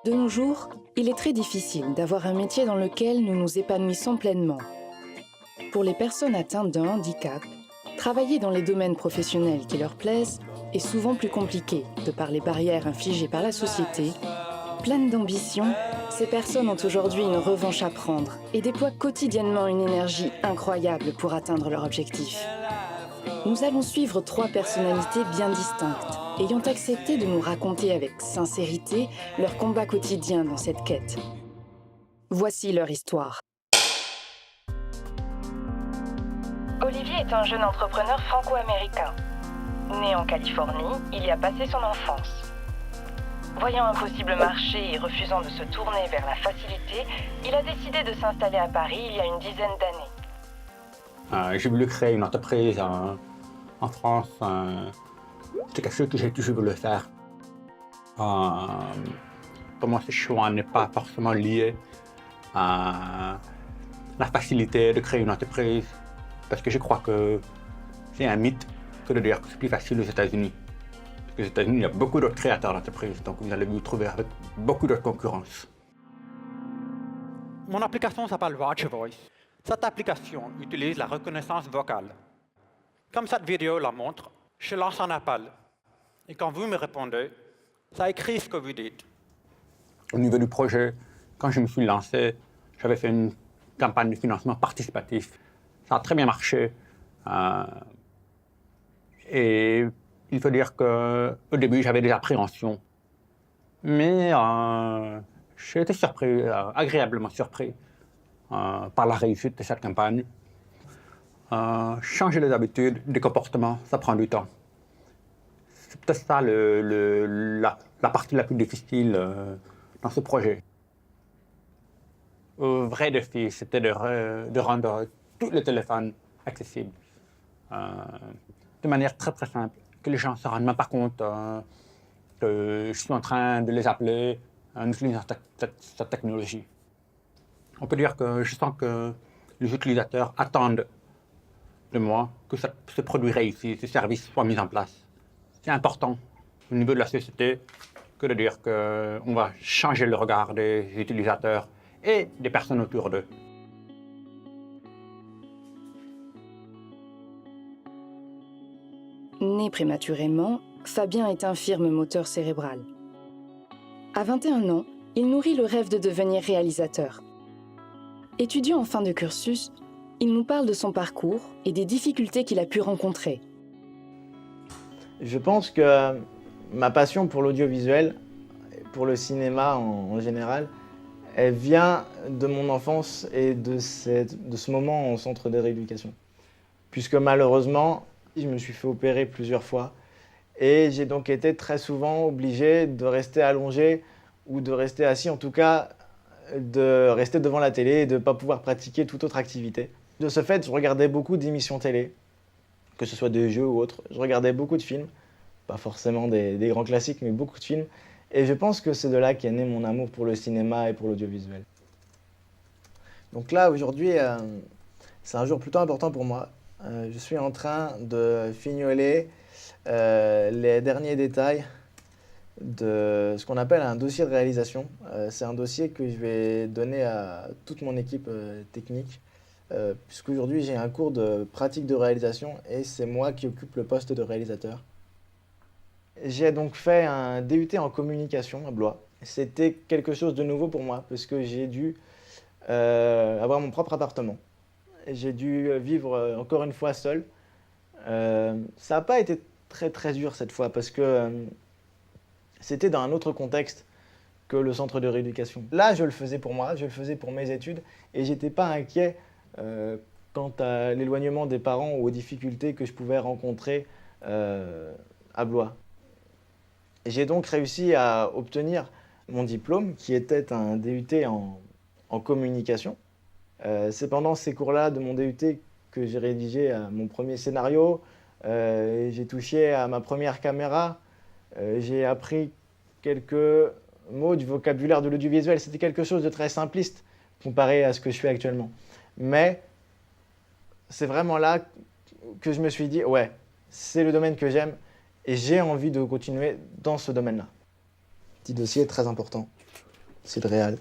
De nos jours, il est très difficile d'avoir un métier dans lequel nous nous épanouissons pleinement. Pour les personnes atteintes d'un handicap, travailler dans les domaines professionnels qui leur plaisent est souvent plus compliqué de par les barrières infligées par la société. Pleines d'ambition, ces personnes ont aujourd'hui une revanche à prendre et déploient quotidiennement une énergie incroyable pour atteindre leur objectif. Nous allons suivre 3 personnalités bien distinctes, ayant accepté de nous raconter avec sincérité leur combat quotidien dans cette quête. Voici leur histoire. Olivier est un jeune entrepreneur franco-américain. Né en Californie, il y a passé son enfance. Voyant un possible marché et refusant de se tourner vers la facilité, il a décidé de s'installer à Paris il y a une dizaine d'années. J'ai voulu créer une entreprise en France. C'est quelque chose que j'ai toujours voulu faire. Pour moi, ce choix n'est pas forcément lié à la facilité de créer une entreprise, parce que je crois que c'est un mythe que de dire que c'est plus facile aux États-Unis. Parce qu'aux États-Unis, il y a beaucoup d'autres créateurs d'entreprises, donc vous allez vous trouver avec beaucoup de concurrence. Mon application s'appelle Watch Voice. Cette application utilise la reconnaissance vocale. Comme cette vidéo la montre, je lance un appel. Et quand vous me répondez, ça écrit ce que vous dites. Au niveau du projet, quand je me suis lancé, j'avais fait une campagne de financement participatif. Ça a très bien marché. Et il faut dire qu'au début, j'avais des appréhensions. Mais j'ai été surpris, agréablement surpris par la réussite de cette campagne. Changer les habitudes, des comportements, ça prend du temps. C'est peut-être ça la partie la plus difficile dans ce projet. Le vrai défi, c'était de rendre tous les téléphones accessibles. De manière très très simple, que les gens ne se rendent même pas compte que je suis en train de les appeler en utilisant cette technologie. On peut dire que je sens que les utilisateurs attendent de moi que ce produit réussisse, ce service soit mis en place. C'est important au niveau de la société que de dire qu'on va changer le regard des utilisateurs et des personnes autour d'eux. Né prématurément, Fabien est infirme moteur cérébral. À 21 ans, il nourrit le rêve de devenir réalisateur. Étudiant en fin de cursus, il nous parle de son parcours et des difficultés qu'il a pu rencontrer. Je pense que ma passion pour l'audiovisuel, pour le cinéma en général, elle vient de mon enfance et de ce moment en centre de rééducation. Puisque malheureusement, je me suis fait opérer plusieurs fois et j'ai donc été très souvent obligé de rester allongé ou de rester assis, en tout cas de rester devant la télé et de ne pas pouvoir pratiquer toute autre activité. De ce fait, je regardais beaucoup d'émissions télé, que ce soit des jeux ou autres. Je regardais beaucoup de films, pas forcément des grands classiques, mais beaucoup de films. Et je pense que c'est de là qu'est né mon amour pour le cinéma et pour l'audiovisuel. Donc là, aujourd'hui, c'est un jour plutôt important pour moi. Je suis en train de fignoler les derniers détails de ce qu'on appelle un dossier de réalisation. C'est un dossier que je vais donner à toute mon équipe technique, puisqu'aujourd'hui j'ai un cours de pratique de réalisation et c'est moi qui occupe le poste de réalisateur. J'ai donc fait un DUT en communication à Blois. C'était quelque chose de nouveau pour moi, parce que j'ai dû avoir mon propre appartement. J'ai dû vivre encore une fois seul. Ça n'a pas été très très dur cette fois, parce que c'était dans un autre contexte que le centre de rééducation. Là, je le faisais pour moi, je le faisais pour mes études, et j'étais pas inquiet quant à l'éloignement des parents ou aux difficultés que je pouvais rencontrer à Blois. J'ai donc réussi à obtenir mon diplôme, qui était un DUT en communication. C'est pendant ces cours-là de mon DUT que j'ai rédigé mon premier scénario, j'ai touché à ma première caméra, j'ai appris quelques mots du vocabulaire de l'audiovisuel. C'était quelque chose de très simpliste comparé à ce que je fais actuellement. Mais c'est vraiment là que je me suis dit, ouais, c'est le domaine que j'aime et j'ai envie de continuer dans ce domaine-là. Petit dossier très important. C'est le réel.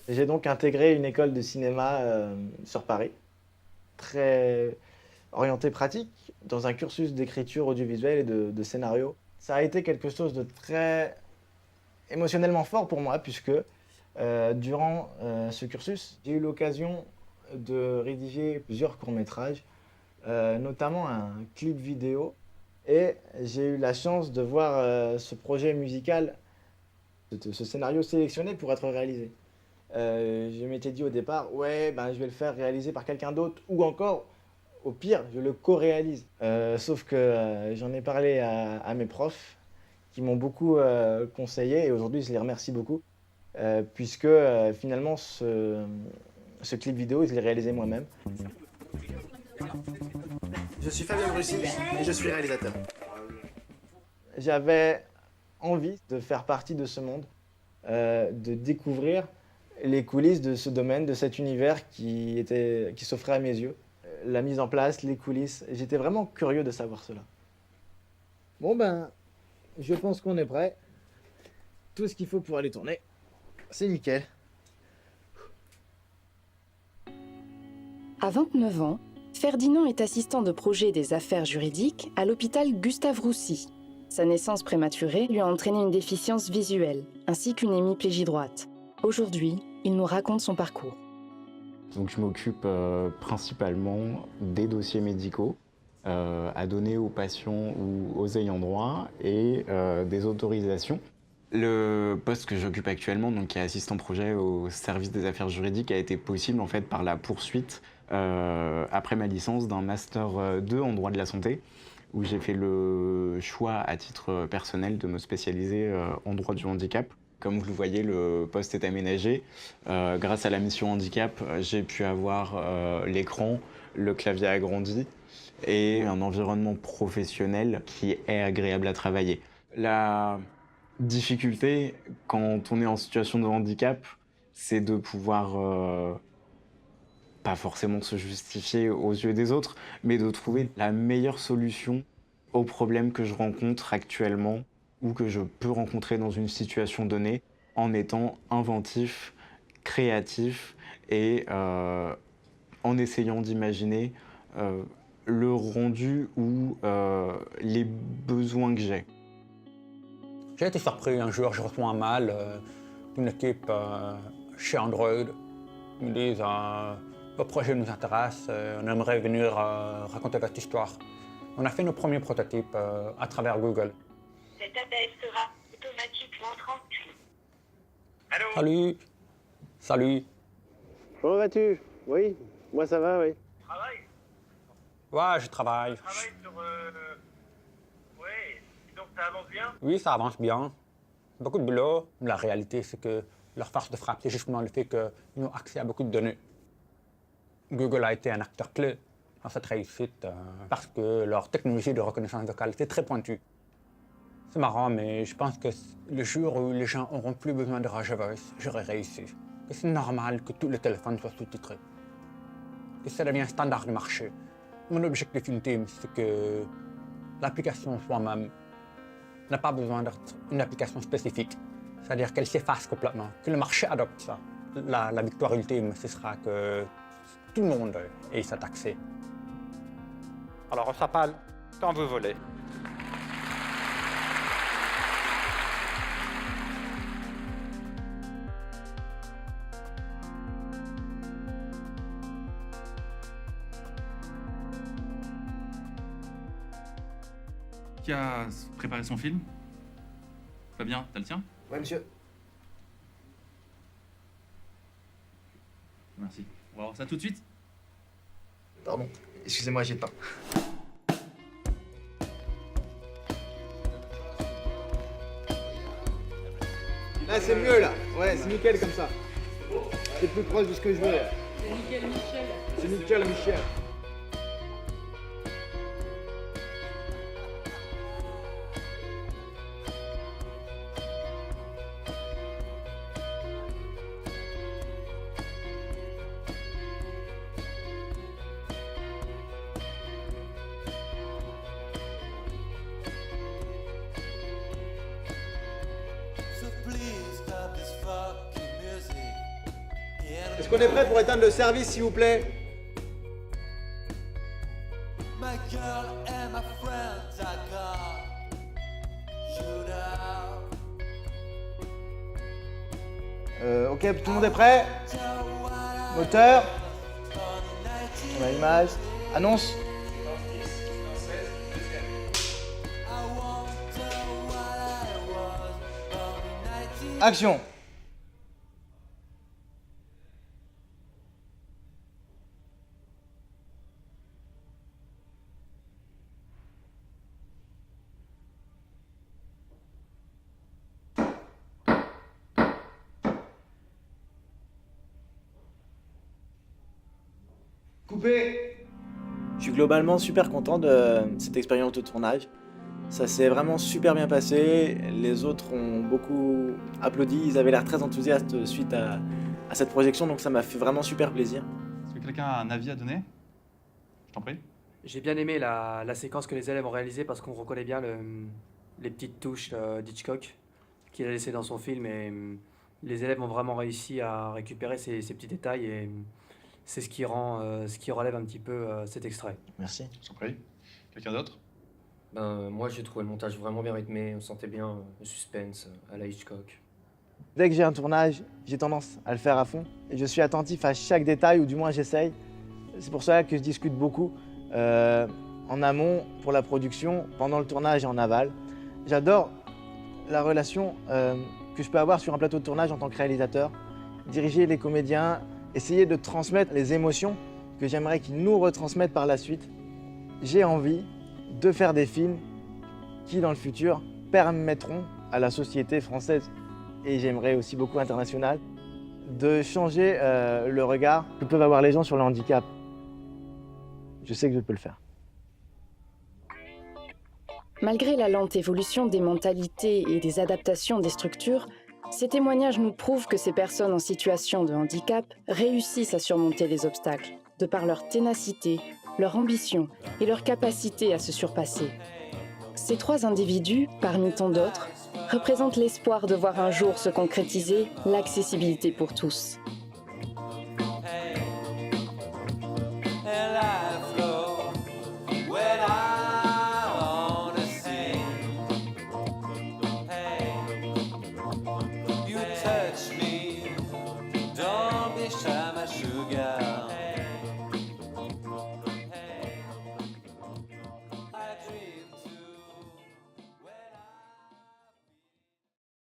J'ai donc intégré une école de cinéma sur Paris, très orientée pratique, dans un cursus d'écriture audiovisuelle et de scénario. Ça a été quelque chose de très émotionnellement fort pour moi, puisque durant ce cursus, j'ai eu l'occasion de rédiger plusieurs courts-métrages, notamment un clip vidéo, et j'ai eu la chance de voir ce projet musical, ce scénario sélectionné pour être réalisé. Je m'étais dit au départ, ouais, ben, je vais le faire réaliser par quelqu'un d'autre, ou encore, au pire, je le co-réalise. Sauf que j'en ai parlé à mes profs, qui m'ont beaucoup conseillé, et aujourd'hui, je les remercie beaucoup, puisque finalement, ce clip vidéo, je l'ai réalisé moi-même. Je suis Fabien Brussi et je suis réalisateur. J'avais envie de faire partie de ce monde, de découvrir les coulisses de ce domaine, de cet univers qui s'offrait à mes yeux. La mise en place, les coulisses, j'étais vraiment curieux de savoir cela. Bon ben, je pense qu'on est prêt. Tout ce qu'il faut pour aller tourner, c'est nickel. À 29 ans, Ferdinand est assistant de projet des affaires juridiques à l'hôpital Gustave-Roussy. Sa naissance prématurée lui a entraîné une déficience visuelle, ainsi qu'une hémiplégie droite. Aujourd'hui, il nous raconte son parcours. Donc je m'occupe principalement des dossiers médicaux à donner aux patients ou aux ayants droit et des autorisations. Le poste que j'occupe actuellement, donc qui est assistant projet au service des affaires juridiques, a été possible en fait par la poursuite après ma licence d'un master 2 en droit de la santé, où j'ai fait le choix à titre personnel de me spécialiser en droit du handicap. Comme vous le voyez, le poste est aménagé. Grâce à la mission handicap, j'ai pu avoir l'écran, le clavier agrandi et un environnement professionnel qui est agréable à travailler. La difficulté, quand on est en situation de handicap, c'est de pouvoir, pas forcément se justifier aux yeux des autres, mais de trouver la meilleure solution aux problèmes que je rencontre actuellement ou que je peux rencontrer dans une situation donnée, en étant inventif, créatif et en essayant d'imaginer le rendu ou les besoins que j'ai. J'ai été surpris un jour, je reçois un mail d'une équipe chez Android. Ils me disent le projet nous intéresse, on aimerait venir raconter votre histoire. On a fait nos premiers prototypes à travers Google. Cet appel sera automatiquement transmis. Allô? Salut. Salut. Comment vas-tu? Oui, moi ça va, oui. Travail? Ouais, je travaille. Travail sur... Ouais, donc ça avance bien? Oui, ça avance bien. Beaucoup de boulot. La réalité, c'est que leur force de frappe, c'est justement le fait qu'ils ont accès à beaucoup de données. Google a été un acteur clé dans cette réussite parce que leur technologie de reconnaissance vocale était très pointue. C'est marrant, mais je pense que le jour où les gens n'auront plus besoin de Rage Voice, j'aurai réussi. Et c'est normal que tous les téléphones soient sous-titrés. Et ça devient standard du marché. Mon objectif ultime, c'est que l'application soi-même n'a pas besoin d'être une application spécifique. C'est-à-dire qu'elle s'efface complètement, que le marché adopte ça. La victoire ultime, ce sera que tout le monde ait cet accès. Alors on s'appelle quand vous voulez. Qui a préparé son film? Fabien, t'as le tien? Ouais, monsieur. Merci. On va voir ça tout de suite. Pardon, excusez-moi, j'ai le temps. Là, c'est mieux, là. Ouais, c'est nickel comme ça. C'est plus proche de ce que je veux. C'est nickel Michel. C'est nickel, Michel. Est-ce qu'on est prêt pour éteindre le service, s'il vous plaît? Ok, tout le monde est prêt? Moteur. On a l'image. Annonce. Action. Coupé. Je suis globalement super content de cette expérience de tournage. Ça s'est vraiment super bien passé. Les autres ont beaucoup applaudi. Ils avaient l'air très enthousiastes suite à cette projection, donc ça m'a fait vraiment super plaisir. Est-ce que quelqu'un a un avis à donner? Je t'en prie. J'ai bien aimé la séquence que les élèves ont réalisée parce qu'on reconnaît bien les petites touches d'Hitchcock qu'il a laissées dans son film. Et les élèves ont vraiment réussi à récupérer ces petits détails et c'est ce qui relève un petit peu cet extrait. Merci. Je t'en prie. Quelqu'un d'autre? Moi, j'ai trouvé le montage vraiment bien rythmé. On sentait bien le suspense à la Hitchcock. Dès que j'ai un tournage, j'ai tendance à le faire à fond. Et je suis attentif à chaque détail, ou du moins j'essaye. C'est pour ça que je discute beaucoup en amont pour la production, pendant le tournage et en aval. J'adore la relation que je peux avoir sur un plateau de tournage en tant que réalisateur. Diriger les comédiens, essayer de transmettre les émotions que j'aimerais qu'ils nous retransmettent par la suite. J'ai envie de faire des films qui, dans le futur, permettront à la société française, et j'aimerais aussi beaucoup internationale, de changer le regard que peuvent avoir les gens sur le handicap. Je sais que je peux le faire. Malgré la lente évolution des mentalités et des adaptations des structures, ces témoignages nous prouvent que ces personnes en situation de handicap réussissent à surmonter les obstacles, de par leur ténacité, leur ambition et leur capacité à se surpasser. Ces 3 individus, parmi tant d'autres, représentent l'espoir de voir un jour se concrétiser l'accessibilité pour tous.